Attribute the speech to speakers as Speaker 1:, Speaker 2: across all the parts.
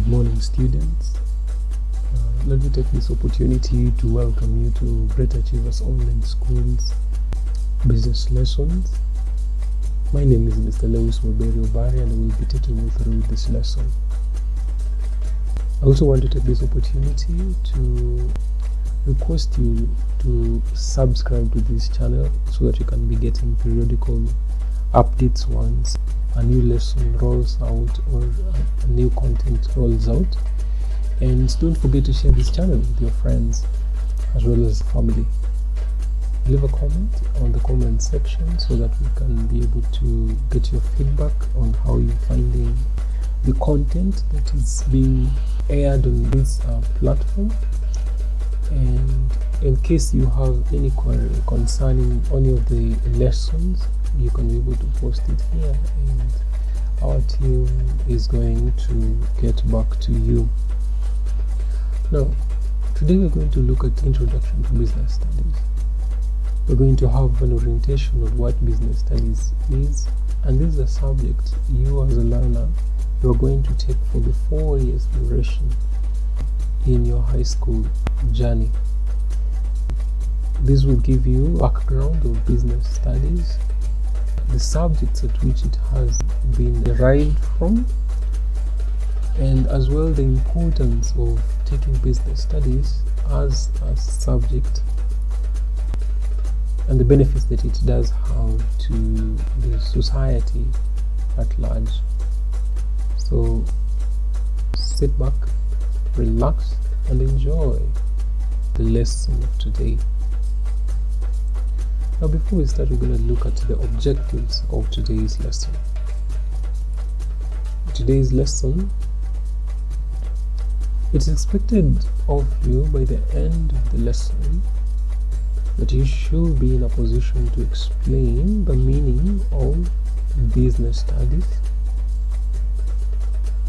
Speaker 1: Good morning, students. Let me take this opportunity to welcome you to Great Achievers Online School's business lessons. My name is Mr. Lewis Muberi Obari, and I will be taking you through this lesson. I also want to take this opportunity to request you to subscribe to this channel so that you can be getting periodical updates once a new lesson rolls out or a new content rolls out. And don't forget to share this channel with your friends as well as family. Leave a comment on the comment section so that we can be able to get your feedback on how you're finding the content that is being aired on this platform. And in case you have any query concerning any of the lessons, you can be able to post it here, and our team is going to get back to you. Now, today we're going to look at Introduction to Business Studies. We're going to have an orientation of what business studies is, and this is a subject you as a learner you are going to take for the 4 years duration in your high school journey. This will give you background of business studies, the subjects at which it has been derived from, and as well the importance of taking business studies as a subject and the benefits that it does have to the society at large. So sit back, relax, and enjoy the lesson of today. Now, before we start, we're going to look at the objectives of today's lesson. Today's lesson, it's expected of you by the end of the lesson that you should be in a position to explain the meaning of business studies,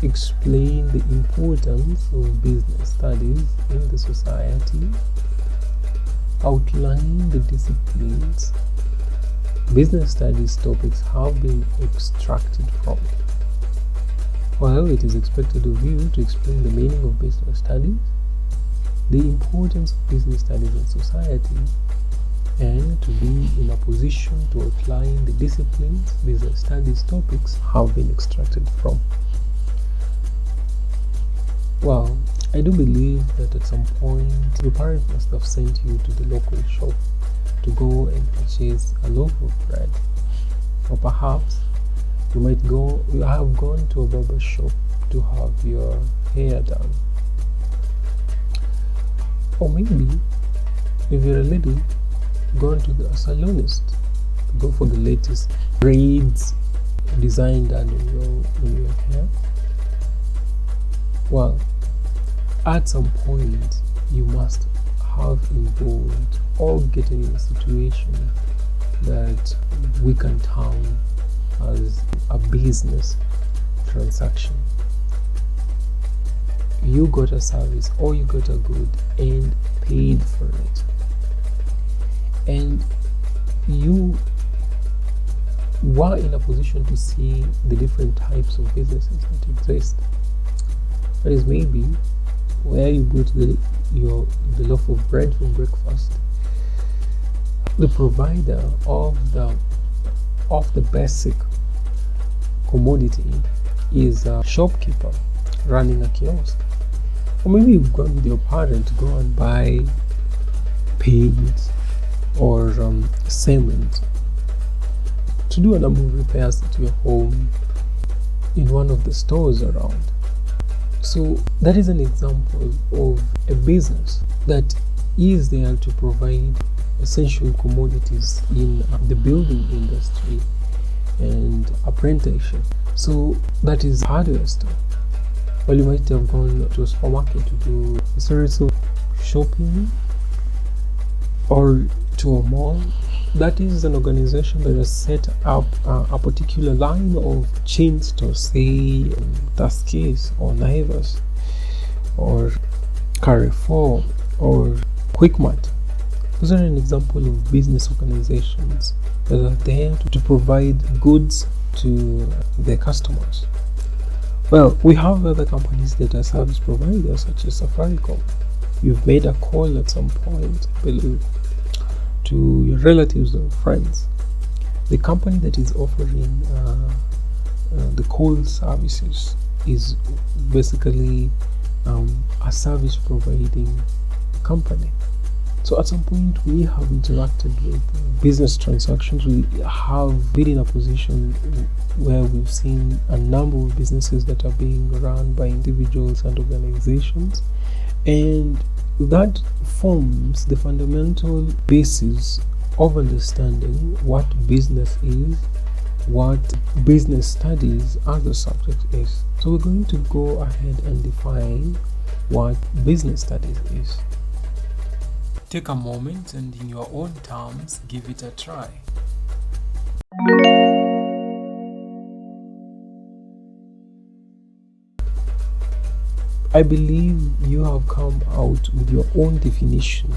Speaker 1: explain the importance of business studies in the society, outline the disciplines business studies topics have been extracted from. While it is expected of you to explain the meaning of business studies, the importance of business studies in society, and to be in a position to outline the disciplines business studies topics have been extracted from. Well, I do believe that at some point your parents must have sent you to the local shop to go and purchase a loaf of bread, or perhaps you have gone to a barber shop to have your hair done, or maybe if you're a lady, gone to a salonist to go for the latest braids design done on your hair. Well, at some point you must have involved or getting in a situation that we can term as a business transaction. You got a service or you got a good and paid for it, and you were in a position to see the different types of businesses that exist. That is, maybe where you go to the loaf of bread for breakfast, the provider of the basic commodity is a shopkeeper running a kiosk. Or maybe you've gone with your parent to go and buy paint or cement to do a number of repairs at your home in one of the stores around. So that is an example of a business that is there to provide essential commodities in the building industry and apprenticeship. So that is hardware store. Well, you might have gone to a supermarket to do a series of shopping, or to a mall. That is an organization that has set up a particular line of chain stores, say Tuskys or Naivas or Carrefour or Quickmart. Those are an example of business organizations that are there to provide goods to their customers. Well, we have other companies that are service providers such as Safaricom. You've made a call at some point, I believe, to your relatives or friends. The company that is offering the call services is basically a service providing company. So at some point we have interacted with business transactions. We have been in a position where we've seen a number of businesses that are being run by individuals and organizations, and that forms the fundamental basis of understanding what business is, what business studies as a subject is. So we're going to go ahead and define what business studies is. Take a moment and in your own terms, give it a try. I believe you have come out with your own definition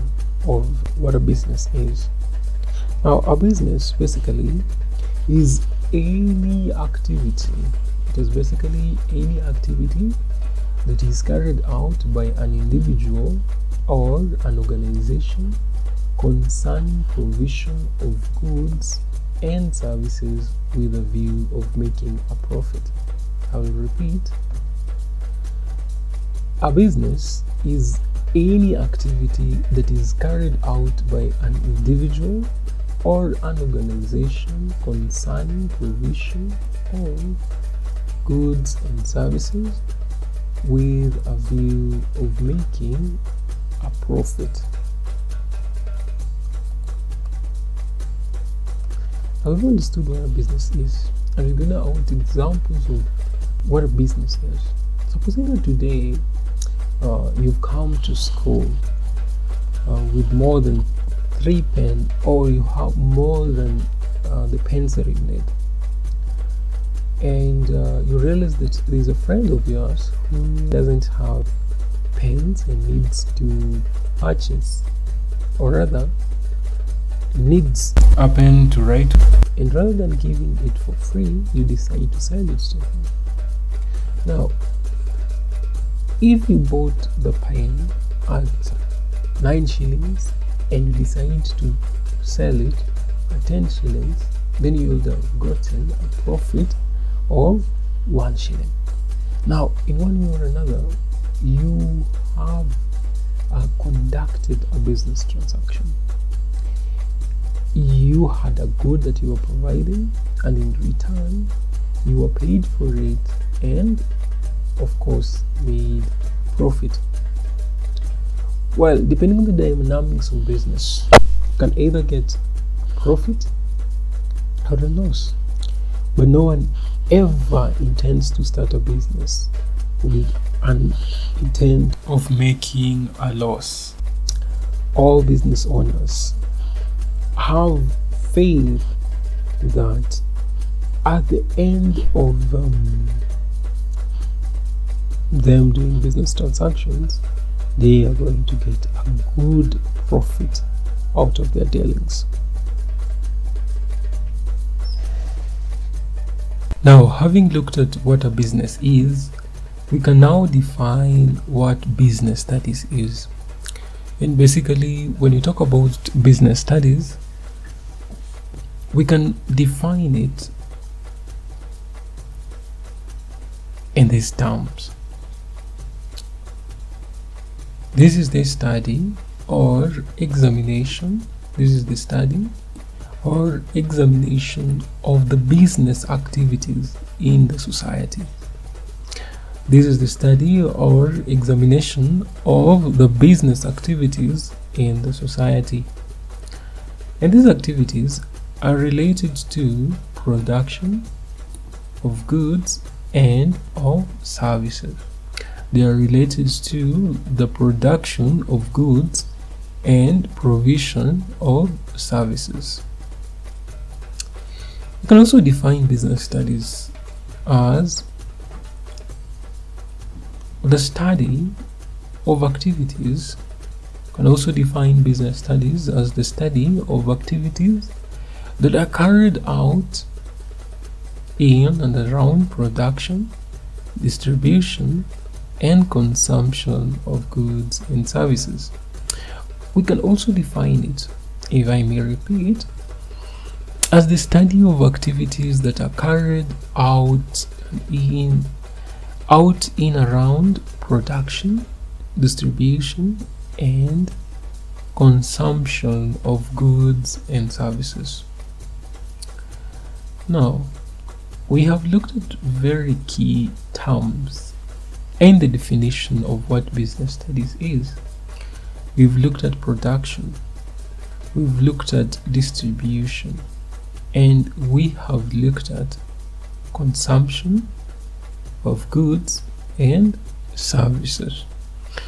Speaker 1: of what a business is. Now, a business basically is any activity. It is basically any activity that is carried out by an individual or an organization concerning provision of goods and services with a view of making a profit. I will repeat. A business is any activity that is carried out by an individual or an organization concerning provision of goods and services with a view of making a profit. Now we've understood what a business is, and we're going to out examples of what a business is. Supposing that today you've come to school with more than 3 pens, or you have more than the pens that you need, and you realize that there's a friend of yours who doesn't have pens and needs to purchase, or rather needs a pen to write, and rather than giving it for free, you decide to sell it to him. Now, if you bought the pen at 9 shillings and you decide to sell it at 10 shillings, then you would have gotten a profit of 1 shilling. Now, in one way or another, you have conducted a business transaction. You had a good that you were providing, and in return, you were paid for it, and of course made profit. Well, depending on the dynamics of business, you can either get profit or a loss. But no one ever intends to start a business with an intent of making a loss. All business owners have faith that at the end of them doing business transactions, they are going to get a good profit out of their dealings. Now, having looked at what a business is, we can now define what business studies is. And basically, when you talk about business studies, we can define it in these terms. This is the study or examination. This is the study or examination of the business activities in the society. This is the study or examination of the business activities in the society. And these activities are related to production of goods and of services. They are related to the production of goods and provision of services. You can also define business studies as the study of activities. You can also define business studies as the study of activities that are carried out in and around production distribution, and consumption of goods and services. We can also define it, if I may repeat, as the study of activities that are carried out in around production, distribution, and consumption of goods and services. Now, we have looked at very key terms and the definition of what business studies is. We've looked at production, we've looked at distribution, and we have looked at consumption of goods and services.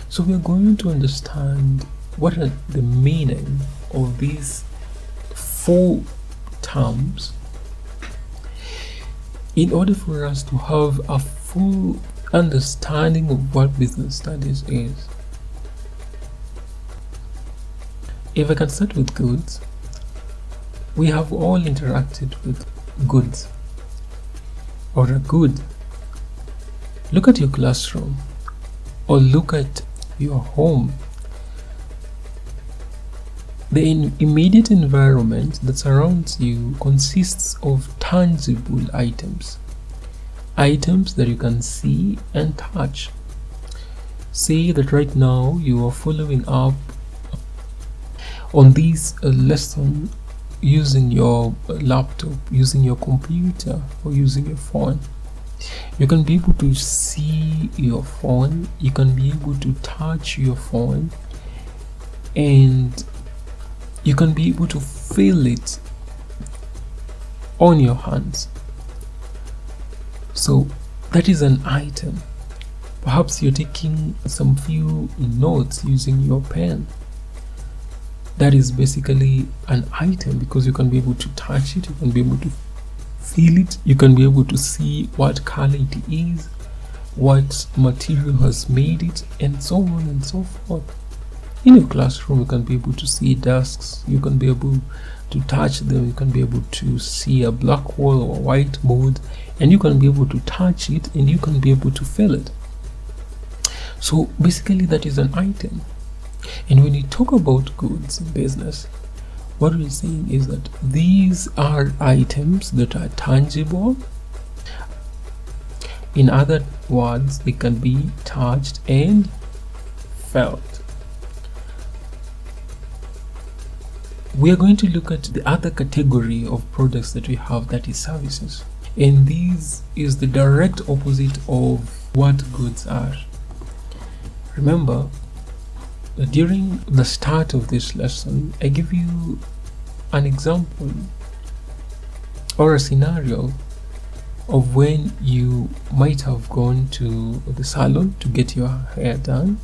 Speaker 1: So we're going to understand what are the meaning of these four terms in order for us to have a full understanding of what business studies is. If I can start with goods, we have all interacted with goods or a good. Look at your classroom or look at your home. The immediate environment that surrounds you consists of tangible items that you can see and touch. Say that right now you are following up on this lesson using your laptop, using your computer, or using your phone. You can be able to see your phone, you can be able to touch your phone, and you can be able to feel it on your hands. So that is an item. Perhaps you're taking some few notes using your pen. That is basically an item because you can be able to touch it, you can be able to feel it, you can be able to see what color it is, what material has made it, and so on and so forth. In your classroom, you can be able to see desks, you can be able to touch them, you can be able to see a black wall or a whiteboard, and you can be able to touch it and you can be able to feel it. So basically that is an item. And when you talk about goods in business, what we're saying is that these are items that are tangible. In other words, they can be touched and felt. We are going to look at the other category of products that we have, that is services. And this is the direct opposite of what goods are. Remember, during the start of this lesson, I give you an example or a scenario of when you might have gone to the salon to get your hair done,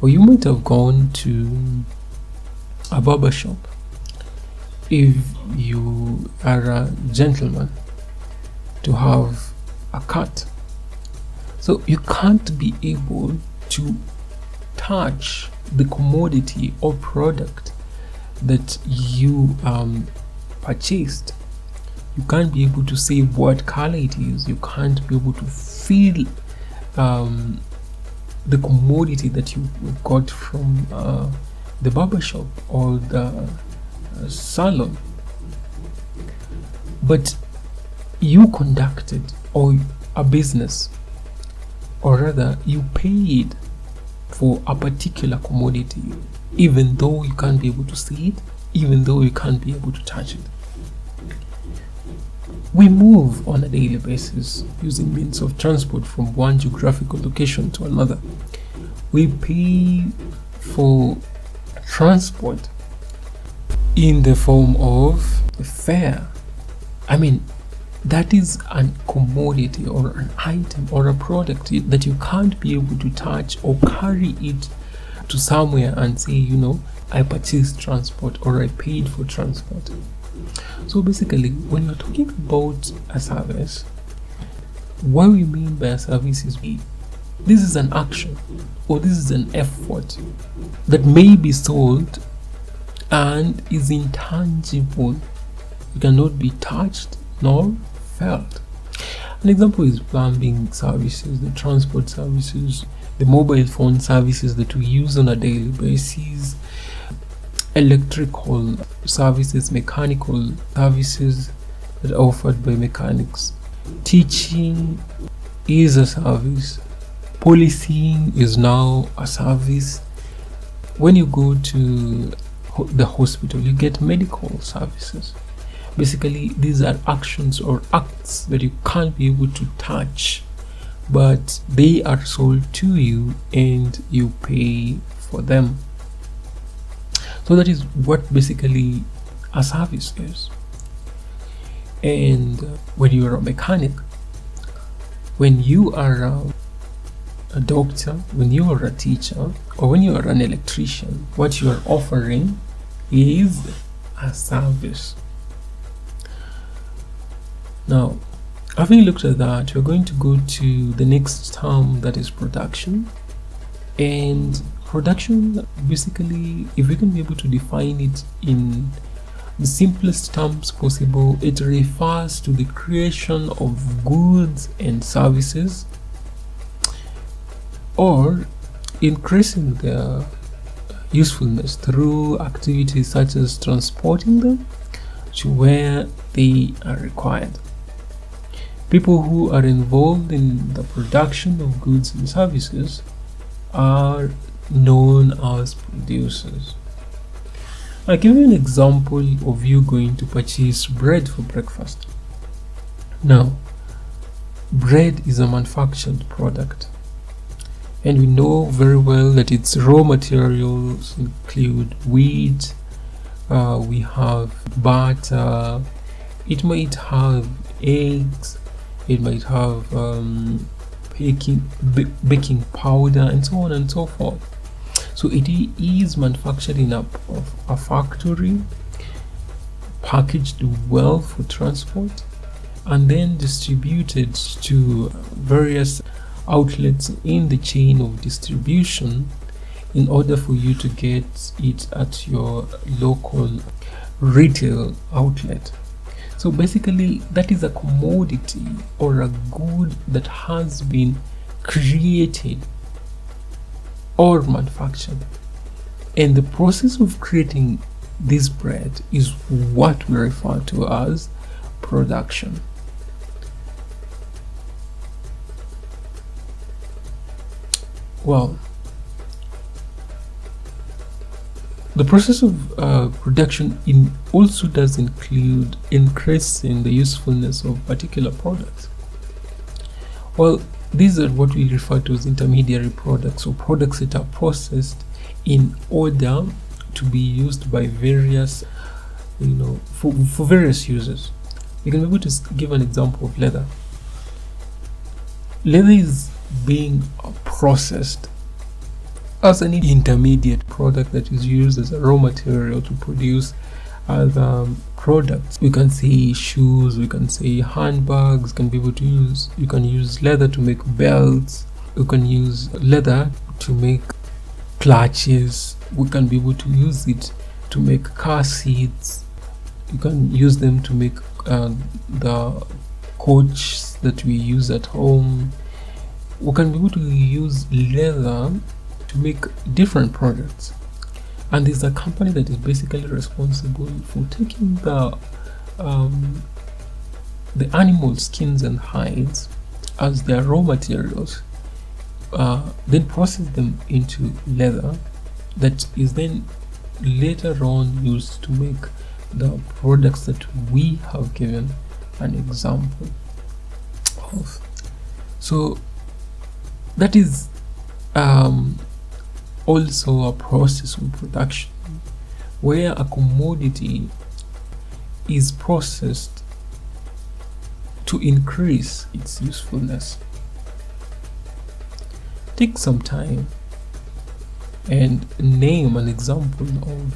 Speaker 1: or you might have gone to a barber shop if you are a gentleman to have a cut. So you can't be able to touch the commodity or product that you purchased. You can't be able to say what color it is. You can't be able to feel the commodity that you got from the barber shop or the salon. But you conducted a business, or rather you paid for a particular commodity, even though you can't be able to see it, even though you can't be able to touch it. We move on a daily basis using means of transport from one geographical location to another. We pay for transport in the form of fare. I mean, that is a commodity or an item or a product that you can't be able to touch or carry it to somewhere and say, you know, I purchased transport or I paid for transport. So basically, when you're talking about a service, what we mean by a service is this is an action or this is an effort that may be sold and is intangible. It cannot be touched nor felt. An example is plumbing services, the transport services, the mobile phone services that we use on a daily basis, electrical services, mechanical services that are offered by mechanics. Teaching is a service. Policing is now a service. When you go to the hospital, you get medical services. Basically, these are actions or acts that you can't be able to touch, but they are sold to you and you pay for them. So that is what basically a service is. And when you are a mechanic, when you are a doctor, when you are a teacher, or when you are an electrician, what you are offering is a service. Now, having looked at that, we're going to go to the next term, that is production. And production, basically, if we can be able to define it in the simplest terms possible, it refers to the creation of goods and services, or increasing their usefulness through activities such as transporting them to where they are required. People who are involved in the production of goods and services are known as producers. I'll give you an example of you going to purchase bread for breakfast. Now, bread is a manufactured product, and we know very well that its raw materials include wheat, we have butter, it might have eggs, it might have baking powder, and so on and so forth. So it is manufactured in a factory, packaged well for transport, and then distributed to various outlets in the chain of distribution in order for you to get it at your local retail outlet. So basically, that is a commodity or a good that has been created or manufactured. And the process of creating this bread is what we refer to as production. Well, the process of production also does include increasing the usefulness of particular products. Well, these are what we refer to as intermediary products, or products that are processed in order to be used by various, for various users. You can be able to give an example of leather. Leather is being processed as an intermediate product that is used as a raw material to produce other products. We can say shoes, we can say handbags, you can use leather to make belts, you can use leather to make clutches, we can be able to use it to make car seats, you can use them to make the coach that we use at home. We can be able to use leather to make different products, and there's a company that is basically responsible for taking the animal skins and hides as their raw materials, then process them into leather that is then later on used to make the products that we have given an example of. So that is also a process of production where a commodity is processed to increase its usefulness. Take some time and name an example of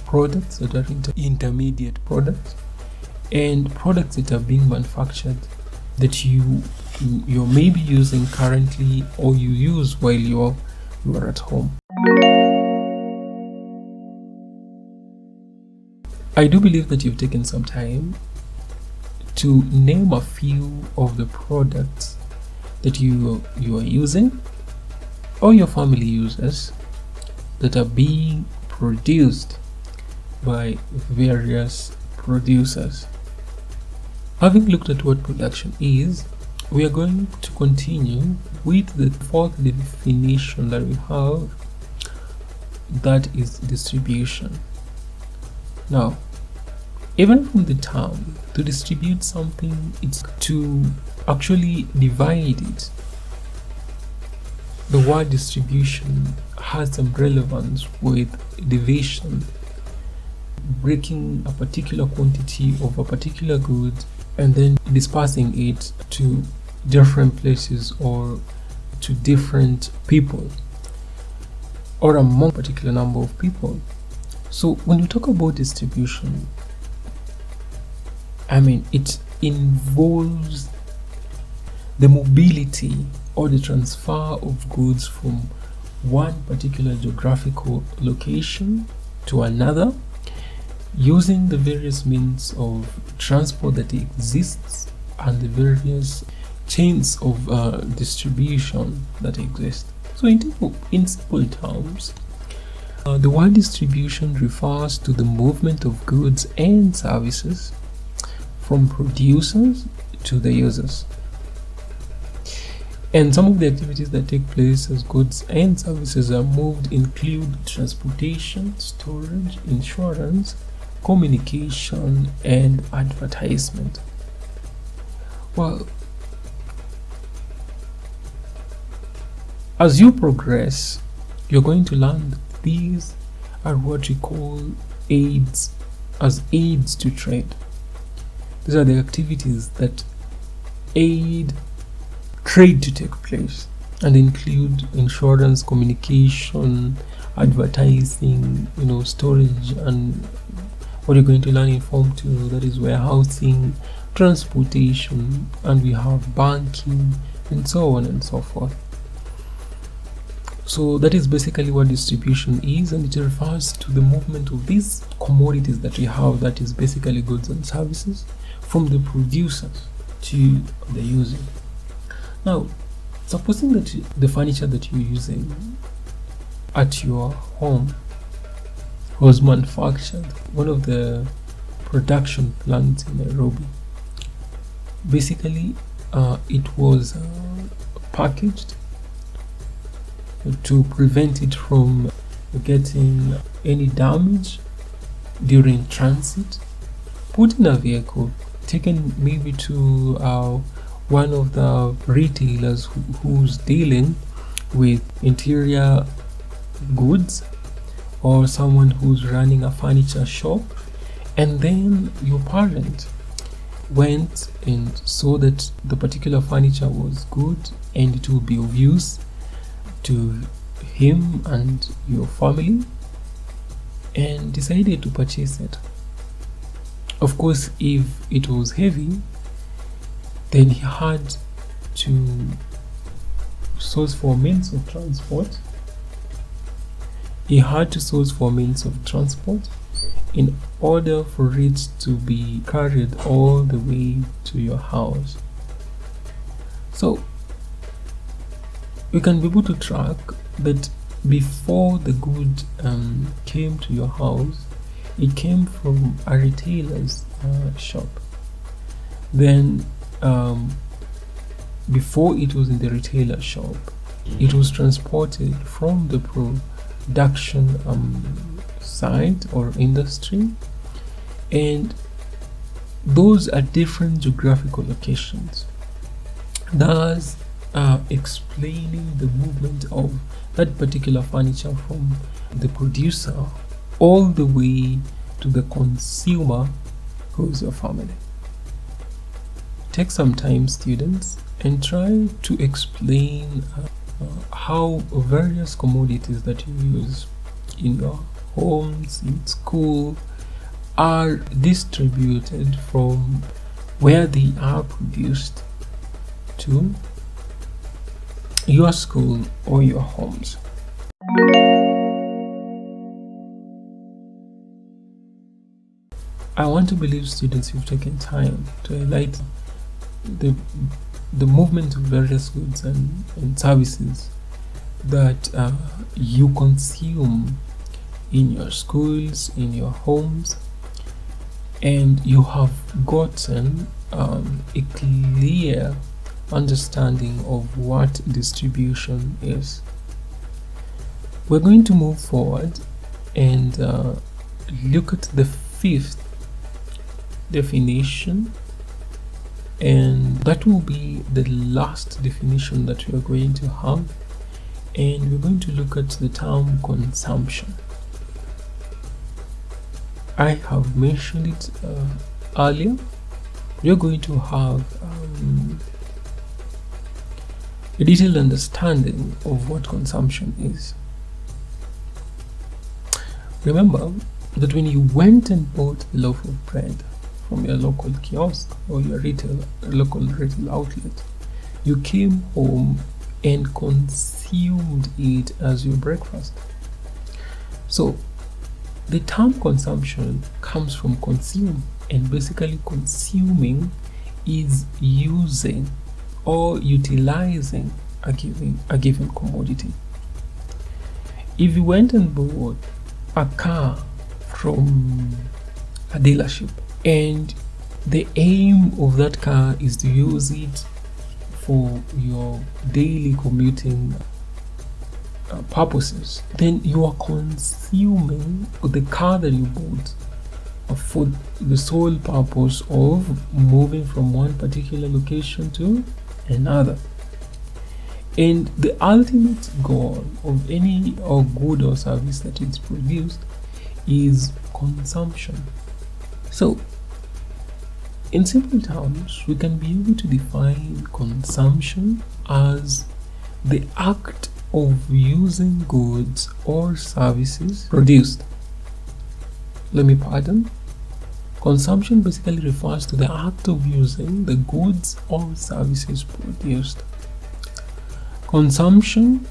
Speaker 1: products that are intermediate products and products that are being manufactured that you're maybe using currently, or you use while you are at home. I do believe that you've taken some time to name a few of the products that you are using or your family uses that are being produced by various producers. Having looked at what production is, we are going to continue with the fourth definition that we have, that is distribution. Now, even from the term, to distribute something, it's to actually divide it. The word distribution has some relevance with division, breaking a particular quantity of a particular good and then dispersing it to different places or to different people or among a particular number of people. So when you talk about distribution, it involves the mobility or the transfer of goods from one particular geographical location to another using the various means of transport that exists and the various chains of distribution that exist. So in simple terms, the word distribution refers to the movement of goods and services from producers to the users. And some of the activities that take place as goods and services are moved include transportation, storage, insurance, communication, and advertisement. Well, as you progress, you're going to learn that these are what we call aids to trade. These are the activities that aid trade to take place and include insurance, communication, advertising, storage, and what you're going to learn in Form 2, that is warehousing, transportation, and we have banking, and so on and so forth. So that is basically what distribution is, and it refers to the movement of these commodities that we have, that is basically goods and services, from the producers to the user. Now, supposing that the furniture that you're using at your home was manufactured one of the production plants in Nairobi. Basically, it was packaged to prevent it from getting any damage during transit, put in a vehicle, taken maybe to one of the retailers who's dealing with interior goods, or someone who's running a furniture shop, and then your parent went and saw that the particular furniture was good and it will be of use to him and your family, and decided to purchase it. Of course, if it was heavy, then he had to source for means of transport. He had to source for means of transport in order for it to be carried all the way to your house. So you can be able to track that before the good came to your house, it came from a retailer's shop. Then before it was in the retailer shop, it was transported from the production site or industry, and those are different geographical locations, thus explaining the movement of that particular furniture from the producer all the way to the consumer, who is your family. Take some time, students, and try to explain how various commodities that you use in your homes, in school, are distributed from where they are produced to your school or your homes. I want want to believe, students, you've taken time to highlight the movement of various goods and services that you consume in your schools, in your homes, and you have gotten a clear understanding of what distribution is. We're going to move forward and look at the fifth definition, and that will be the last definition that we are going to have, and we're going to look at the term consumption. I have mentioned it earlier. You're going to have a detailed understanding of what consumption is. Remember that when you went and bought a loaf of bread from your local kiosk or your local retail outlet, you came home and consumed it as your breakfast. So the term consumption comes from consume, and basically consuming is using or utilizing a given commodity. If you went and bought a car from a dealership and the aim of that car is to use it for your daily commuting purposes, then you are consuming the car that you bought for the sole purpose of moving from one particular location to another. And the ultimate goal of any good or service that is produced is consumption. So in simple terms, we can be able to define consumption as the act of using goods or services produced. Let me pardon. Consumption basically refers to the act of using the goods or services produced. Consumption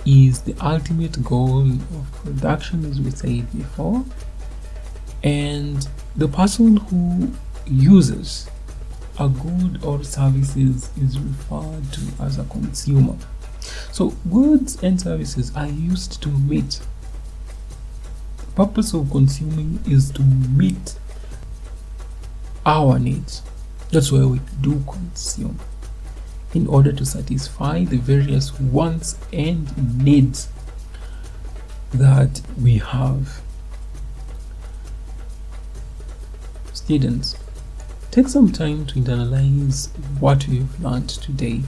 Speaker 1: is the ultimate goal of production, as we said before, and the person who uses a good or services is referred to as a consumer. So goods and services are used to meet. The purpose of consuming is to meet our needs. That's why we do consume, in order to satisfy the various wants and needs that we have. Students, take some time to internalize what you've learned today.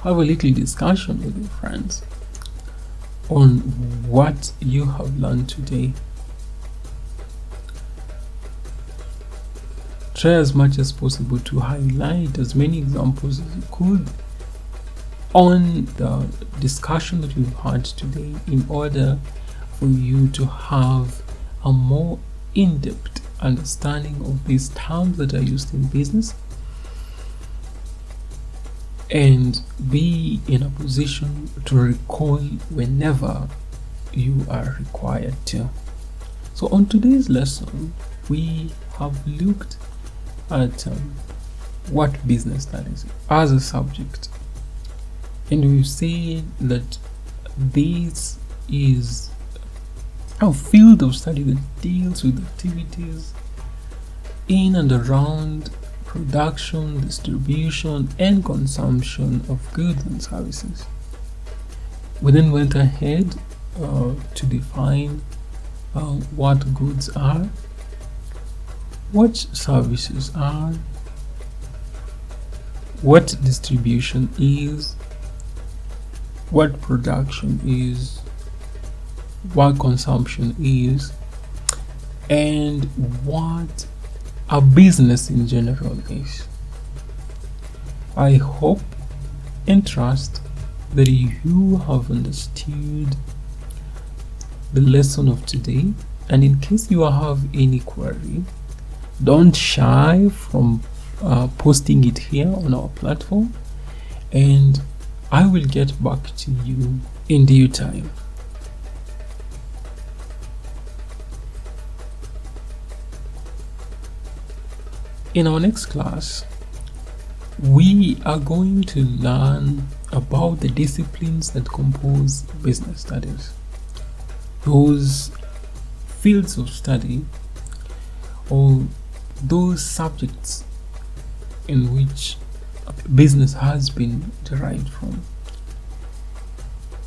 Speaker 1: Have a little discussion with your friends on what you have learned today. Try as much as possible to highlight as many examples as you could on the discussion that we've had today, in order for you to have a more in-depth understanding of these terms that are used in business, and be in a position to recall whenever you are required to. So on today's lesson, we have looked at what business studies as a subject, and we say that this is a field of study that deals with activities in and around production, distribution, and consumption of goods and services. We then went ahead to define what goods are, what services are, what distribution is, what production is, what consumption is, and what a business in general is. I hope and trust that you have understood the lesson of today, and in case you have any query, don't shy from posting it here on our platform, and I will get back to you in due time. In our next class, we are going to learn about the disciplines that compose business studies. Those fields of study or those subjects in which business has been derived from.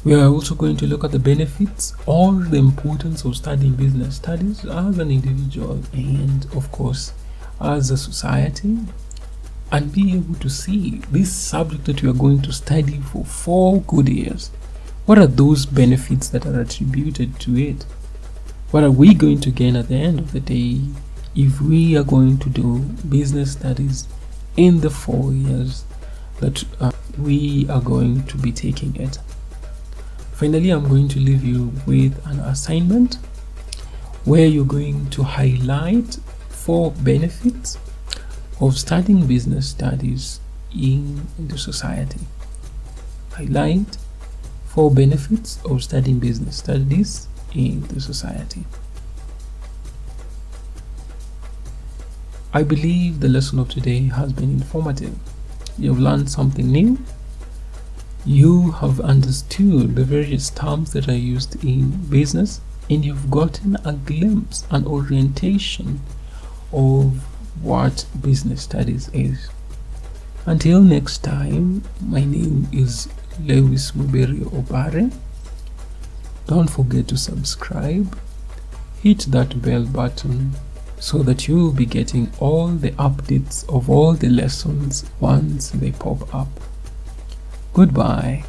Speaker 1: We are also going to look at the benefits or the importance of studying business studies as an individual and, of course, as a society, and be able to see this subject that we are going to study for 4 good years. What are those benefits that are attributed to it? What are we going to gain at the end of the day if we are going to do business studies in the 4 years that we are going to be taking it? Finally, I'm going to leave you with an assignment where you're going to highlight 4 benefits of studying business studies in the society. Highlight 4 benefits of studying business studies in the society. I believe the lesson of today has been informative. You've learned something new. You have understood the various terms that are used in business, and you've gotten a glimpse, an orientation of what business studies is. Until next time, my name is Lewis Muberi Obare. Don't forget to subscribe, hit that bell button so that you will be getting all the updates of all the lessons once they pop up. Goodbye.